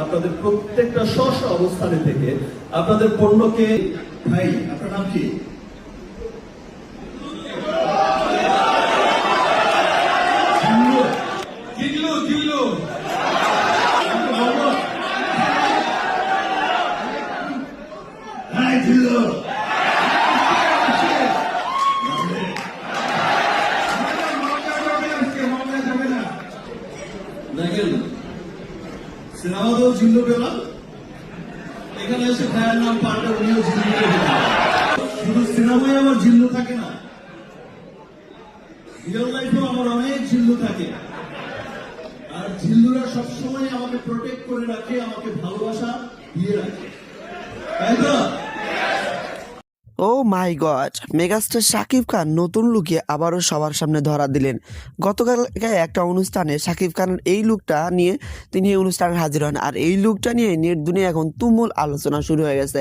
আপনাদের প্রত্যেকটা স্ব অবস্থানে থেকে আপনাদের পণ্যকে ভাই আপনার নাম কি? দেখেন সিনেমা তো জিল্লু পেলাম, এখানে এসে ভাইয়ের নাম পাল্টে উনিও জিল্লু পেলাম। শুধু সিনেমায় আমার জিল্লু থাকে না, রিয়েল লাইফেও আমার অনেক জিল্লু থাকে। আর জিল্লুরা সবসময় আমাকে প্রোটেক্ট করে রাখে, আমাকে ভালোবাসা দিয়ে রাখে, তাই তো? ও মাই গড, মেগাস্টার শাকিব খান নতুন লুকে আবারও সবার সামনে ধরা দিলেন। গতকালকে একটা অনুষ্ঠানে শাকিব খানের এই লুকটা নিয়ে তিনি এই অনুষ্ঠানে হাজির হন, আর এই লুকটা নিয়ে নেট দুনিয়া এখন তুমুল আলোচনা শুরু হয়ে গেছে।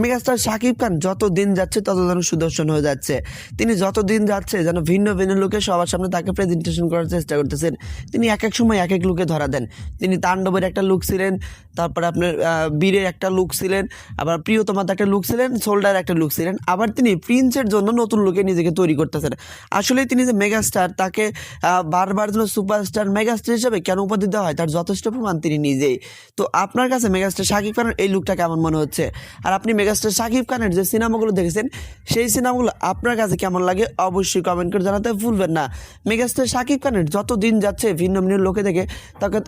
মেগাস্টার শাকিব খান যত দিন যাচ্ছে তত যেন সুদর্শন হয়ে যাচ্ছে। তিনি যত দিন যাচ্ছে যেন ভিন্ন ভিন্ন লুকে সবার সামনে তাকে প্রেজেন্টেশন করার চেষ্টা করতেছেন। তিনি এক এক সময় এক এক লুকে ধরা দেন। তিনি তাণ্ডবের একটা লুক ছিলেন, তারপরে আপনার বীরের একটা লুক ছিলেন, আবার প্রিয়তমার একটা লুক ছিলেন, সোল্ডার একটা লুক ছিলেন, আবার তিনি প্রিন্সের জন্য নতুন লুকে নিজেকে তৈরি করতেছেন। আসলে তিনি যে মেগাস্টার, তাকে বারবার যেন সুপারস্টার মেগাস্টার হিসেবে কেন উপাধি দেওয়া হয় তার যথেষ্ট প্রমাণ তিনি নিজেই। তো আপনার কাছে মেগাস্টার শাকিব খানের এই লুকটা কেমন মনে হচ্ছে? আর আপনি মেগাস্টার শাকিব খানের যে সিনেমাগুলো দেখেছেন সেই সিনেমাগুলো আপনার কাছে কেমন লাগে অবশ্যই কমেন্ট করে জানাতে ভুলবেন না। মেগাস্টার শাকিব খানের যত দিন যাচ্ছে ভিন্ন ভিন্ন লোকে দেখে তাকে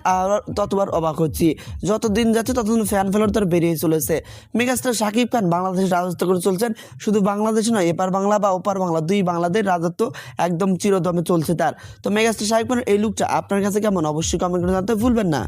ততবার অবাক হচ্ছি। যত দিন যাচ্ছে তত ফ্যান ফলোয়ার তার বেরিয়ে চলেছে। মেগাস্টার শাকিব খান বাংলাদেশে রাজত্ব করে চলছেন, শুধু বাংলাদেশ নয়, এপার বাংলা বা ওপার বাংলা দুই বাংলাদেশ রাজত্ব একদম চিরদমে চলছে তার। তো মেগাস্টার শাকিব খানের এই লুকটা আপনার কাছে কেমন অবশ্যই কমেন্ট করে জানাতে ভুলবেন না।